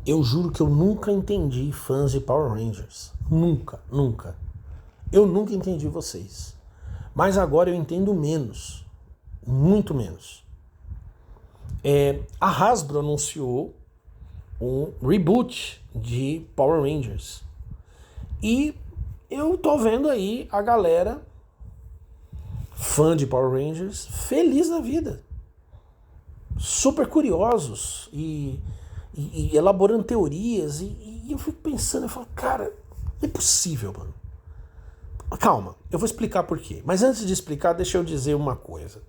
Eu juro que eu nunca entendi fãs de Power Rangers. Nunca, nunca. Eu nunca entendi vocês. Mas agora eu entendo menos. Muito menos. A Hasbro anunciou um reboot de Power Rangers. E eu tô vendo aí a galera fã de Power Rangers feliz da vida. Super curiosos e elaborando teorias. E eu fico pensando, eu falo, cara, não é possível, mano. Calma, eu vou explicar por quê. Mas antes de explicar, deixa eu dizer uma coisa.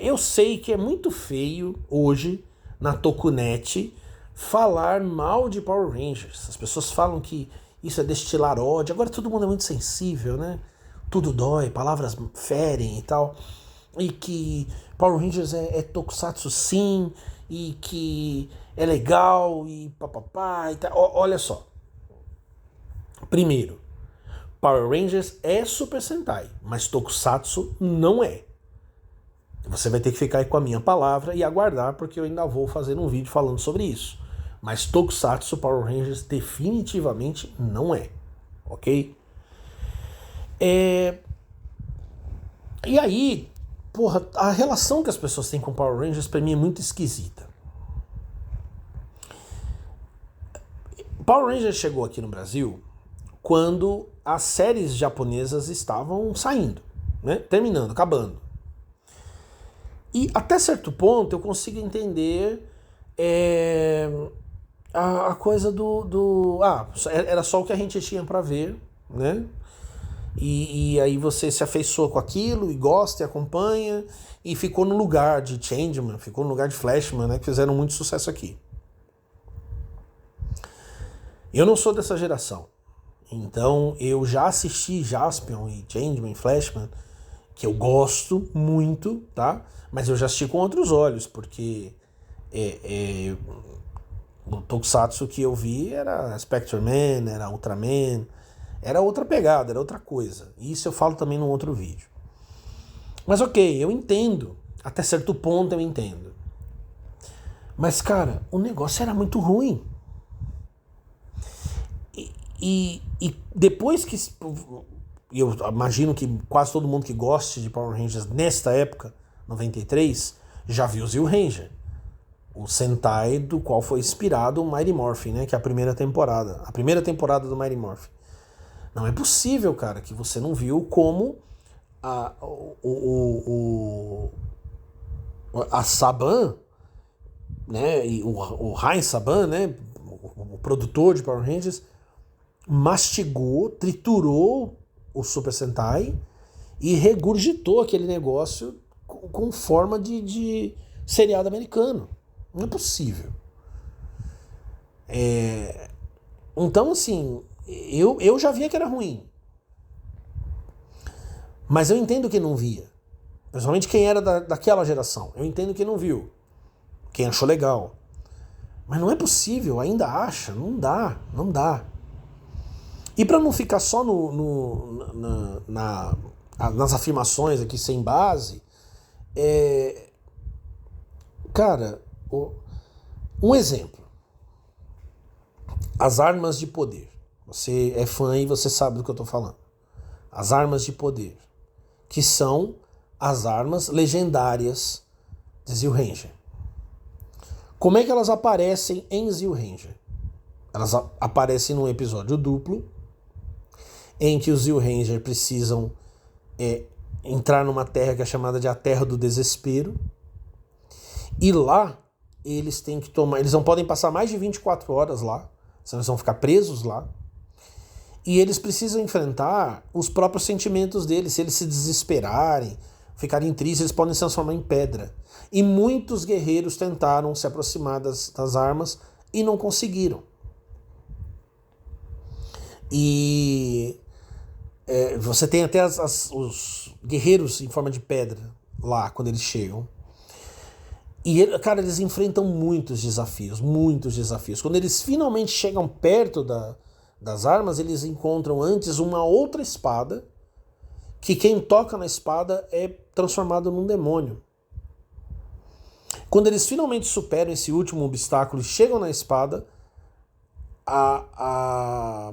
Eu sei que é muito feio hoje, na Tokunet, falar mal de Power Rangers. As pessoas falam que isso é destilar ódio. Agora todo mundo é muito sensível, né? Tudo dói, palavras ferem e tal. E que Power Rangers é tokusatsu sim, e que é legal, e papapá e tal. Olha só. Primeiro, Power Rangers é Super Sentai, mas tokusatsu não é. Você vai ter que ficar aí com a minha palavra e aguardar, porque eu ainda vou fazer um vídeo falando sobre isso. Mas tokusatsu Power Rangers definitivamente não é. Ok? E aí, porra, a relação que as pessoas têm com Power Rangers pra mim é muito esquisita. Power Rangers chegou aqui no Brasil quando as séries japonesas estavam saindo, né? Terminando, acabando. E até certo ponto eu consigo entender a coisa era só o que a gente tinha pra ver, né? E aí você se afeiçoa com aquilo e gosta e acompanha e ficou no lugar de Changeman, ficou no lugar de Flashman, né? Que fizeram muito sucesso aqui. Eu não sou dessa geração. Então eu já assisti Jaspion e Changeman e Flashman, que eu gosto muito, tá? Mas eu já assisti com outros olhos, porque o Tokusatsu que eu vi era Spectre Man, era Ultraman, era outra pegada, era outra coisa. Isso eu falo também num outro vídeo. Mas ok, eu entendo. Até certo ponto eu entendo. Mas, cara, o negócio era muito ruim. E depois que... eu imagino que quase todo mundo que goste de Power Rangers nesta época, 93, já viu Zeo Ranger. O Sentai do qual foi inspirado o Mighty Morphin, né? Que é a primeira temporada. A primeira temporada do Mighty Morphin. Não é possível, cara, que você não viu como a Saban, né? E o Heinz Saban, né? O produtor de Power Rangers, mastigou, triturou o Super Sentai e regurgitou aquele negócio com forma de seriado americano. Não é possível. Então, assim, eu já via que era ruim. Mas eu entendo quem não via. Principalmente quem era daquela geração. Eu entendo quem não viu. Quem achou legal. Mas não é possível, ainda acha. Não dá, não dá. E para não ficar só nas afirmações aqui sem base, cara, um exemplo. As armas de poder. Você é fã e você sabe do que eu estou falando. As armas de poder. Que são as armas legendárias de Zeo Ranger. Como é que elas aparecem em Zeo Ranger? Elas aparecem num episódio duplo, em que os Zeo Ranger precisam entrar numa terra que é chamada de a Terra do Desespero. E lá, eles têm que tomar... Eles não podem passar mais de 24 horas lá, senão eles vão ficar presos lá. E eles precisam enfrentar os próprios sentimentos deles. Se eles se desesperarem, ficarem tristes, eles podem se transformar em pedra. E muitos guerreiros tentaram se aproximar das armas e não conseguiram. E você tem até os guerreiros em forma de pedra lá, quando eles chegam. E, cara, eles enfrentam muitos desafios, muitos desafios. Quando eles finalmente chegam perto das armas, eles encontram antes uma outra espada, que quem toca na espada é transformado num demônio. Quando eles finalmente superam esse último obstáculo e chegam na espada, a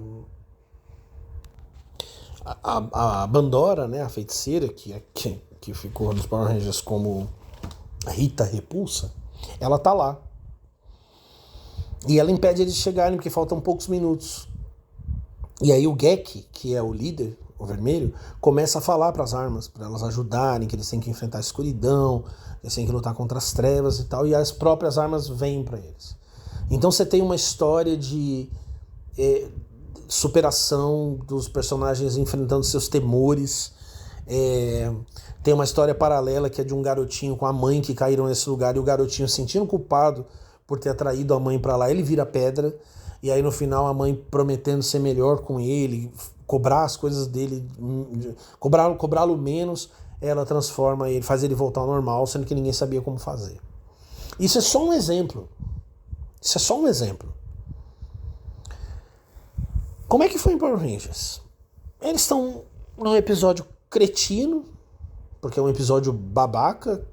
Bandora, né, a feiticeira que ficou nos Power Rangers como Rita Repulsa, ela tá lá. E ela impede eles de chegarem, porque faltam poucos minutos. E aí o Gek, que é o líder, o vermelho, começa a falar para as armas, para elas ajudarem, que eles têm que enfrentar a escuridão, que eles têm que lutar contra as trevas e tal, e as próprias armas vêm para eles. Então você tem uma história de superação dos personagens enfrentando seus temores. Tem uma história paralela que é de um garotinho com a mãe que caíram nesse lugar, e o garotinho sentindo culpado por ter atraído a mãe para lá, ele vira pedra, e aí no final a mãe prometendo ser melhor com ele, cobrar as coisas dele, cobrá-lo menos, ela transforma ele, faz ele voltar ao normal, sendo que ninguém sabia como fazer. Isso é só um exemplo. Isso é só um exemplo. Como é que foi em Power Rangers? Eles estão num episódio cretino, porque é um episódio babaca,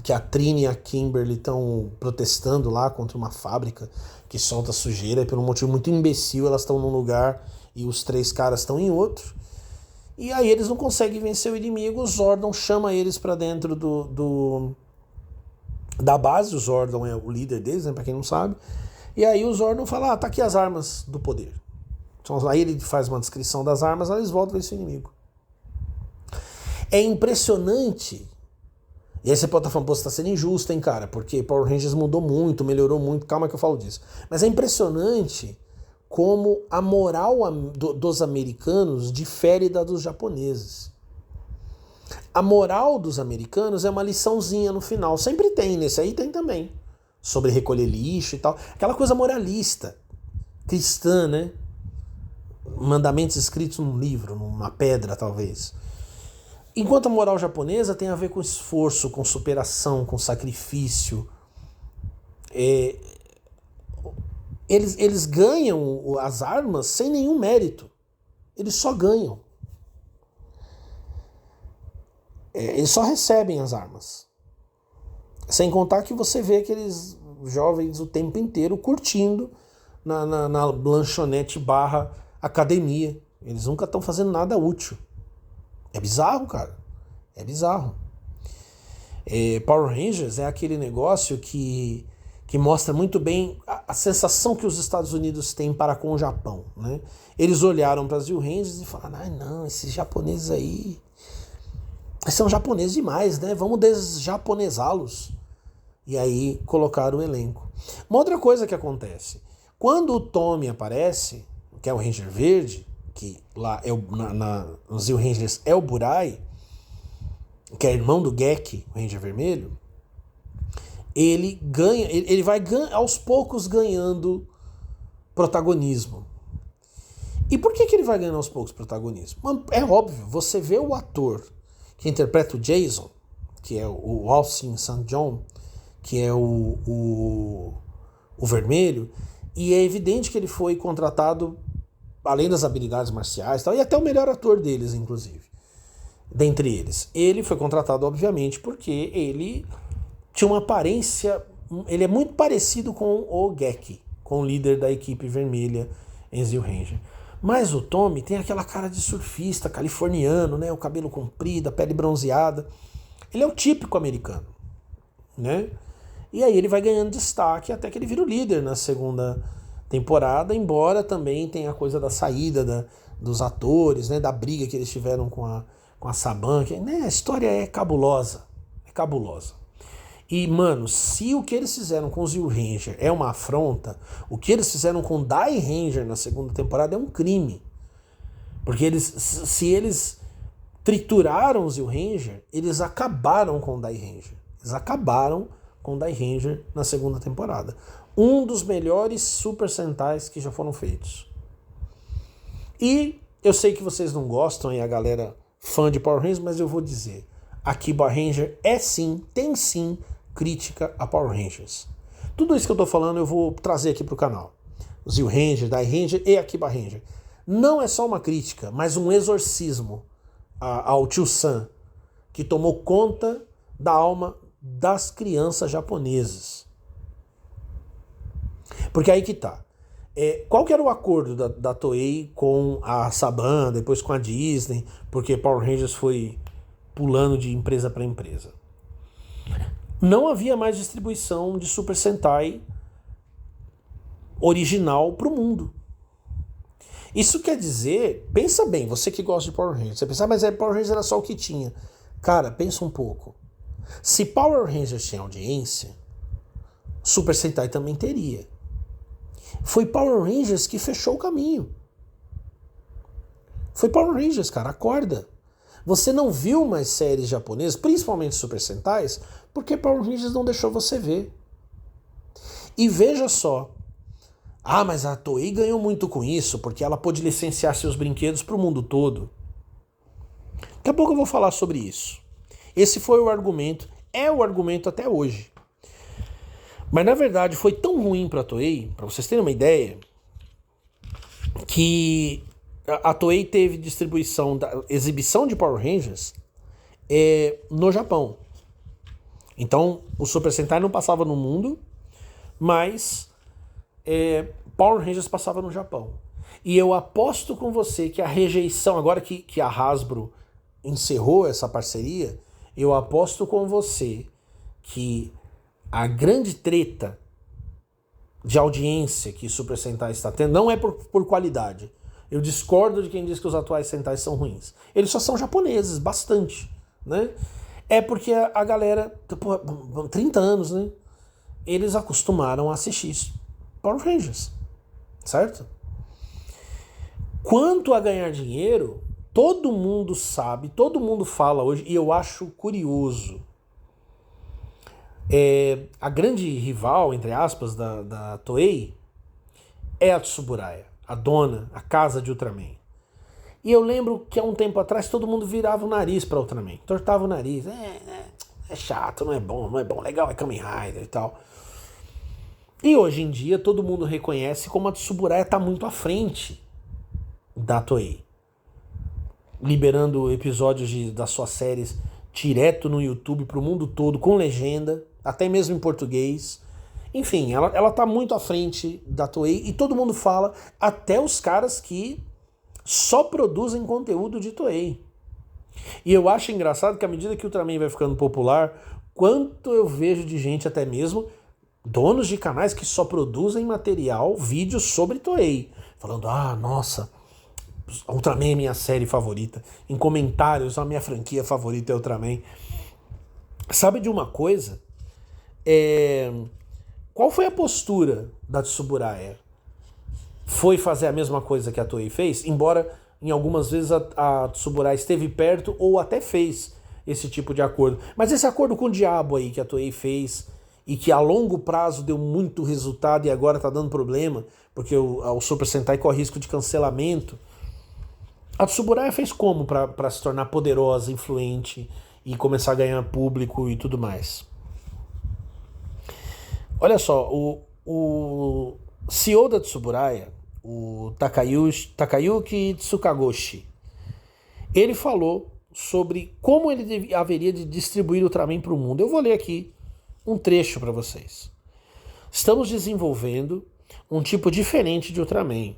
que a Trini e a Kimberly estão protestando lá contra uma fábrica que solta sujeira, e por um motivo muito imbecil elas estão num lugar e os 3 caras estão em outro. E aí eles não conseguem vencer o inimigo, o Zordon chama eles para dentro da base. O Zordon é o líder deles, né, para quem não sabe. E aí o Zordon fala, tá aqui as armas do poder. Então, aí ele faz uma descrição das armas, aí eles voltam a vencer o inimigo. É impressionante. E aí você pode estar falando, pô, você tá sendo injusto, hein, cara? Porque Power Rangers mudou muito, melhorou muito, calma que eu falo disso. Mas é impressionante como a moral dos americanos difere da dos japoneses. A moral dos americanos é uma liçãozinha no final. Sempre tem, nesse aí tem também. Sobre recolher lixo e tal. Aquela coisa moralista, cristã, né? Mandamentos escritos num livro, numa pedra, talvez. Enquanto a moral japonesa tem a ver com esforço, com superação, com sacrifício. Eles ganham as armas sem nenhum mérito. Eles só ganham. Eles só recebem as armas. Sem contar que você vê aqueles jovens o tempo inteiro curtindo na lanchonete / academia. Eles nunca estão fazendo nada útil. É bizarro, cara. É bizarro. Power Rangers é aquele negócio que mostra muito bem a sensação que os Estados Unidos têm para com o Japão, né? Eles olharam para os Zeo Rangers e falaram, não, esses japoneses aí são japoneses demais, né? Vamos desjaponesá-los. E aí colocaram o elenco. Uma outra coisa que acontece, quando o Tommy aparece, que é o Ranger Verde, que lá nos Zeo Rangers é o Burai, que é irmão do Gek, o Ranger Vermelho, ele vai aos poucos ganhando protagonismo. E por que ele vai ganhando aos poucos protagonismo? É óbvio, você vê o ator que interpreta o Jason, que é o Austin St. John, que é o vermelho, e é evidente que ele foi contratado, além das habilidades marciais, tal, e até o melhor ator deles, inclusive, dentre eles. Ele foi contratado, obviamente, porque ele tinha uma aparência, ele é muito parecido com o Gek, com o líder da equipe vermelha em Zeo Ranger. Mas o Tommy tem aquela cara de surfista californiano, né? O cabelo comprido, a pele bronzeada. Ele é o típico americano, né? E aí ele vai ganhando destaque até que ele vira o líder na segunda temporada, embora também tenha a coisa da saída dos atores, né? Da briga que eles tiveram com a Saban, que, né? A história é cabulosa. É cabulosa. E, mano, se o que eles fizeram com o Zeo Ranger é uma afronta, o que eles fizeram com o Dai Ranger na segunda temporada é um crime. Porque se eles trituraram o Zeo Ranger, eles acabaram com o Dai Ranger. Eles acabaram com o Dai Ranger na segunda temporada. Um dos melhores Super Sentais que já foram feitos. E eu sei que vocês não gostam, e a galera fã de Power Rangers, mas eu vou dizer, Akiba Ranger tem sim crítica a Power Rangers. Tudo isso que eu tô falando eu vou trazer aqui pro canal. O Zeo Ranger, Dai Ranger e Akiba Ranger. Não é só uma crítica, mas um exorcismo ao tio Sam, que tomou conta da alma das crianças japonesas. Porque aí que tá. Qual que era o acordo da Toei com a Saban, depois com a Disney, porque Power Rangers foi pulando de empresa para empresa? Não havia mais distribuição de Super Sentai original para o mundo. Isso quer dizer, pensa bem, você que gosta de Power Rangers, você pensa, mas Power Rangers era só o que tinha. Cara, pensa um pouco. Se Power Rangers tinha audiência, Super Sentai também teria. Foi Power Rangers que fechou o caminho. Foi Power Rangers, cara, acorda. Você não viu mais séries japonesas, principalmente Super Sentais, porque Power Rangers não deixou você ver. E veja só, mas a Toei ganhou muito com isso, porque ela pôde licenciar seus brinquedos para o mundo todo. Daqui a pouco eu vou falar sobre isso. Esse foi o argumento, é o argumento até hoje. Mas na verdade foi tão ruim para a Toei, para vocês terem uma ideia, que a Toei teve distribuição da exibição de Power Rangers no Japão. Então o Super Sentai não passava no mundo, mas Power Rangers passava no Japão. E eu aposto com você que a rejeição, agora que a Hasbro encerrou essa parceria, eu aposto com você que a grande treta de audiência que Super Sentai está tendo não é por qualidade. Eu discordo de quem diz que os atuais Sentais são ruins. Eles só são japoneses, bastante, né? É porque a galera, 30 anos, né? Eles acostumaram a assistir Power Rangers, certo? Quanto a ganhar dinheiro, todo mundo sabe, todo mundo fala hoje, e eu acho curioso. A grande rival, entre aspas, da Toei é a Tsuburaya, a dona, a casa de Ultraman. E eu lembro que há um tempo atrás todo mundo virava o nariz para Ultraman, tortava o nariz, é chato, não é bom, legal é Kamen Rider e tal. E hoje em dia todo mundo reconhece como a Tsuburaya está muito à frente da Toei, liberando episódios das suas séries direto no YouTube para o mundo todo, com legenda, até mesmo em português. Enfim, ela tá muito à frente da Toei e todo mundo fala, até os caras que só produzem conteúdo de Toei. E eu acho engraçado que à medida que o Ultraman vai ficando popular, quanto eu vejo de gente, até mesmo donos de canais que só produzem material, vídeos sobre Toei, falando, nossa, Ultraman é minha série favorita. Em comentários, a minha franquia favorita é Ultraman. Sabe de uma coisa? Qual foi a postura da Tsuburaya? Foi fazer a mesma coisa que a Toei fez? Embora em algumas vezes a Tsuburaya esteve perto ou até fez esse tipo de acordo. Mas esse acordo com o diabo aí que a Toei fez e que a longo prazo deu muito resultado e agora tá dando problema, porque o Super Sentai corre risco de cancelamento. A Tsuburaya fez como para se tornar poderosa, influente e começar a ganhar público e tudo mais? Olha só, o CEO da Tsuburaya, o Takayuki Tsukagoshi, ele falou sobre como ele haveria de distribuir o Ultraman para o mundo. Eu vou ler aqui um trecho para vocês. Estamos desenvolvendo um tipo diferente de Ultraman.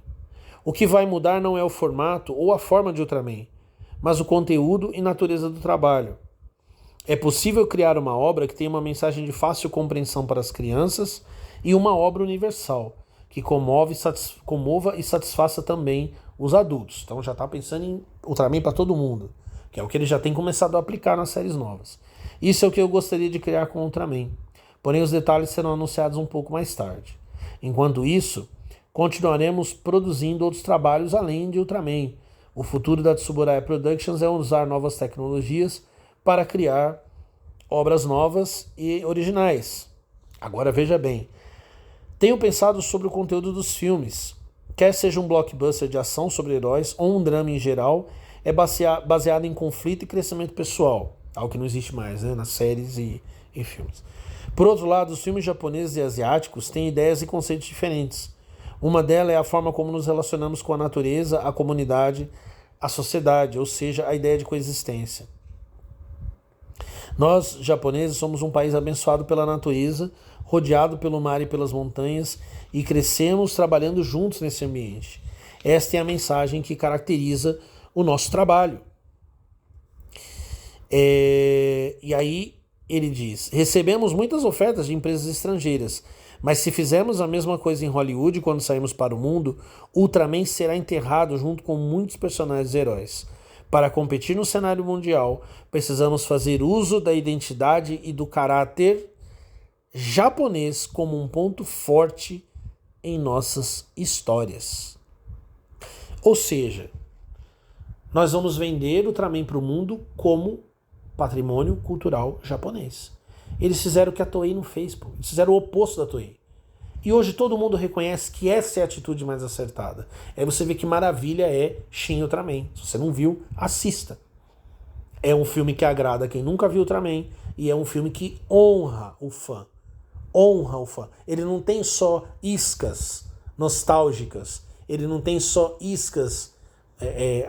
O que vai mudar não é o formato ou a forma de Ultraman, mas o conteúdo e natureza do trabalho. É possível criar uma obra que tenha uma mensagem de fácil compreensão para as crianças e uma obra universal, que comova e satisfaça também os adultos. Então já está pensando em Ultraman para todo mundo, que é o que ele já tem começado a aplicar nas séries novas. Isso é o que eu gostaria de criar com Ultraman, porém os detalhes serão anunciados um pouco mais tarde. Enquanto isso, continuaremos produzindo outros trabalhos além de Ultraman. O futuro da Tsuburaya Productions é usar novas tecnologias para criar obras novas e originais. Agora veja bem, tenho pensado sobre o conteúdo dos filmes. Quer seja um blockbuster de ação sobre heróis ou um drama em geral, é baseado em conflito e crescimento pessoal, algo que não existe mais, né, nas séries e filmes. Por outro lado, os filmes japoneses e asiáticos têm ideias e conceitos diferentes. Uma delas é a forma como nos relacionamos com a natureza, a comunidade, a sociedade, ou seja, a ideia de coexistência. Nós, japoneses, somos um país abençoado pela natureza, rodeado pelo mar e pelas montanhas, e crescemos trabalhando juntos nesse ambiente. Esta é a mensagem que caracteriza o nosso trabalho. E aí ele diz: recebemos muitas ofertas de empresas estrangeiras, mas se fizermos a mesma coisa em Hollywood quando saímos para o mundo, Ultraman será enterrado junto com muitos personagens heróis. Para competir no cenário mundial, precisamos fazer uso da identidade e do caráter japonês como um ponto forte em nossas histórias. Ou seja, nós vamos vender Ultraman para o mundo como patrimônio cultural japonês. Eles fizeram o que a Toei não fez, pô. Eles fizeram o oposto da Toei. E hoje todo mundo reconhece que essa é a atitude mais acertada. Aí você vê que maravilha é Shin Ultraman. Se você não viu, assista. É um filme que agrada quem nunca viu Ultraman e é um filme que honra o fã. Honra o fã. Ele não tem só iscas nostálgicas. Ele não tem só iscas,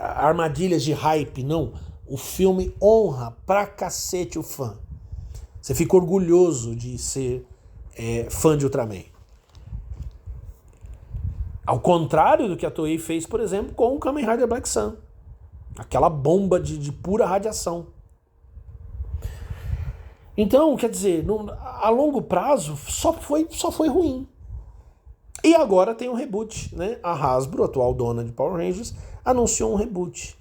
armadilhas de hype, não. O filme honra pra cacete o fã. Você fica orgulhoso de ser fã de Ultraman. Ao contrário do que a Toei fez, por exemplo, com o Kamen Rider Black Sun. Aquela bomba de pura radiação. Então, quer dizer, a longo prazo só foi ruim. E agora tem um reboot, né? A Hasbro, atual dona de Power Rangers, anunciou um reboot.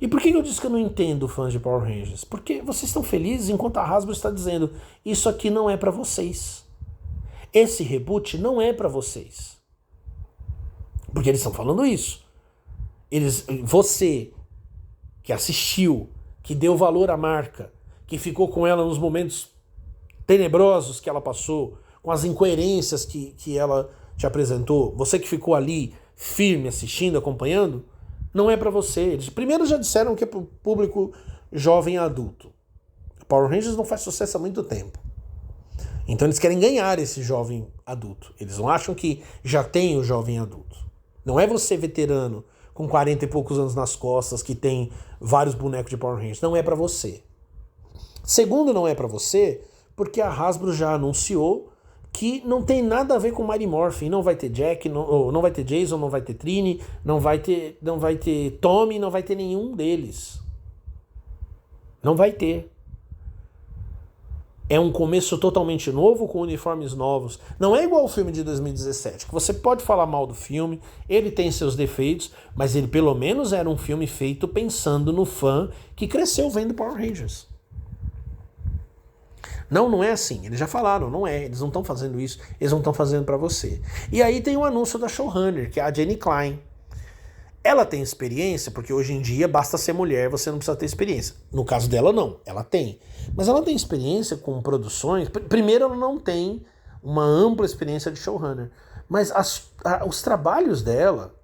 E por que eu disse que eu não entendo fãs de Power Rangers? Porque vocês estão felizes enquanto a Hasbro está dizendo: isso aqui não é pra vocês. Esse reboot não é pra vocês. Porque eles estão falando isso. Você que assistiu, que deu valor à marca, que ficou com ela nos momentos tenebrosos que ela passou, com as incoerências que ela te apresentou, você que ficou ali firme assistindo, acompanhando, não é pra você. Eles primeiro já disseram que é pro público jovem e adulto. Power Rangers não faz sucesso há muito tempo. Então eles querem ganhar esse jovem adulto. Eles não acham que já tem o jovem adulto. Não é você veterano com 40 e poucos anos nas costas que tem vários bonecos de Power Rangers. Não é pra você. Segundo, não é pra você porque a Hasbro já anunciou que não tem nada a ver com Mighty Morphin. Não vai ter Jack, não vai ter Jason, não vai ter Trini, não vai ter Tommy, não vai ter nenhum deles. Não vai ter. É um começo totalmente novo, com uniformes novos. Não é igual ao filme de 2017, que você pode falar mal do filme, ele tem seus defeitos, mas ele pelo menos era um filme feito pensando no fã que cresceu vendo Power Rangers. Não é assim. Eles já falaram, não é. Eles não estão fazendo isso, eles não estão fazendo pra você. E aí tem um anúncio da showrunner, que é a Jenny Klein. Ela tem experiência, porque hoje em dia basta ser mulher, você não precisa ter experiência. No caso dela, não. Ela tem. Mas ela tem experiência com produções. Primeiro, ela não tem uma ampla experiência de showrunner. Mas os trabalhos dela,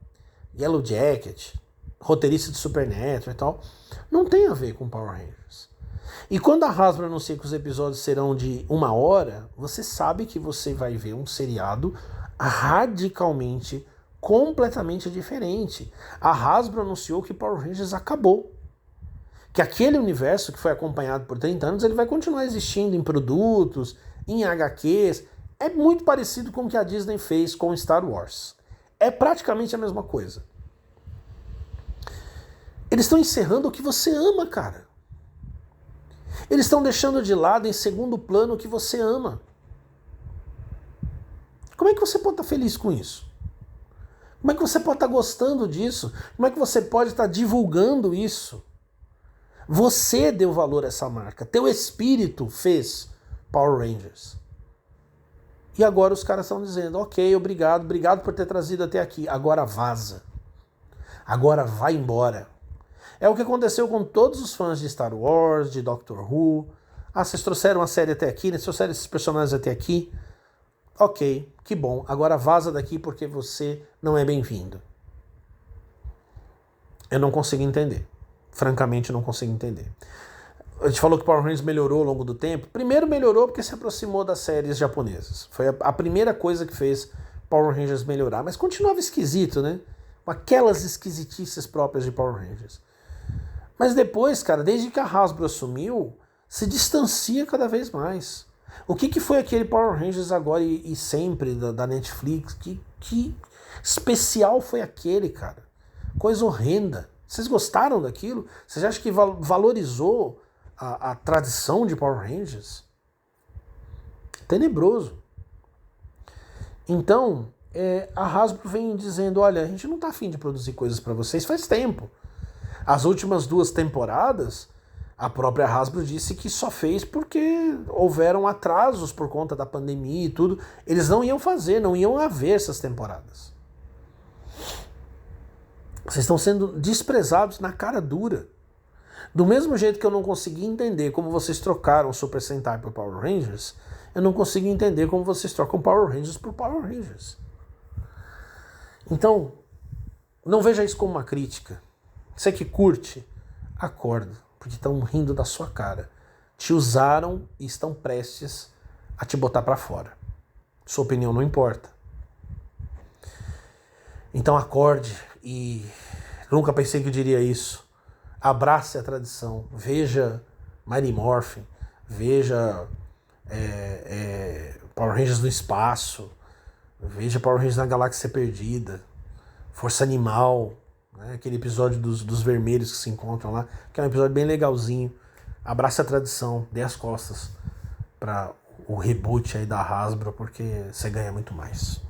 Yellow Jacket, roteirista de Supernatural e tal, não tem a ver com Power Rangers. E quando a Hasbro anuncia que os episódios serão de 1 hora, você sabe que você vai ver um seriado radicalmente, completamente diferente. A Hasbro anunciou que Power Rangers acabou. Que aquele universo que foi acompanhado por 30 anos, ele vai continuar existindo em produtos, em HQs. É muito parecido com o que a Disney fez com Star Wars. É praticamente a mesma coisa. Eles estão encerrando o que você ama, cara. Eles estão deixando de lado em segundo plano o que você ama. Como é que você pode estar feliz com isso? Como é que você pode estar gostando disso? Como é que você pode estar divulgando isso? Você deu valor a essa marca. Teu espírito fez Power Rangers. E agora os caras estão dizendo: ok, obrigado por ter trazido até aqui. Agora vaza. Agora vai embora. É o que aconteceu com todos os fãs de Star Wars, de Doctor Who. Ah, vocês trouxeram a série até aqui, né? Vocês trouxeram esses personagens até aqui. Ok, que bom. Agora vaza daqui porque você não é bem-vindo. Eu não consigo entender. Francamente, não consigo entender. A gente falou que Power Rangers melhorou ao longo do tempo. Primeiro melhorou porque se aproximou das séries japonesas. Foi a primeira coisa que fez Power Rangers melhorar. Mas continuava esquisito, né? Com aquelas esquisitices próprias de Power Rangers. Mas depois, cara, desde que a Hasbro assumiu, se distancia cada vez mais. O que foi aquele Power Rangers agora e sempre da Netflix? Que especial foi aquele, cara? Coisa horrenda. Vocês gostaram daquilo? Vocês acham que valorizou a tradição de Power Rangers? Tenebroso. Então, a Hasbro vem dizendo, olha, a gente não tá afim de produzir coisas para vocês faz tempo. As últimas 2 temporadas, a própria Hasbro disse que só fez porque houveram atrasos por conta da pandemia e tudo. Eles não iam fazer, não iam haver essas temporadas. Vocês estão sendo desprezados na cara dura. Do mesmo jeito que eu não consegui entender como vocês trocaram Super Sentai por Power Rangers, eu não consigo entender como vocês trocam Power Rangers por Power Rangers. Então, não veja isso como uma crítica. Você que curte, acorda, porque estão rindo da sua cara. Te usaram e estão prestes a te botar para fora. Sua opinião não importa. Então acorde e nunca pensei que eu diria isso. Abrace a tradição. Veja Mighty Morphin, veja Power Rangers no espaço, veja Power Rangers na Galáxia Perdida, Força Animal, né? Aquele episódio dos vermelhos que se encontram lá, que é um episódio bem legalzinho. Abrace a tradição, dê as costas para o reboot aí da Hasbro, porque você ganha muito mais.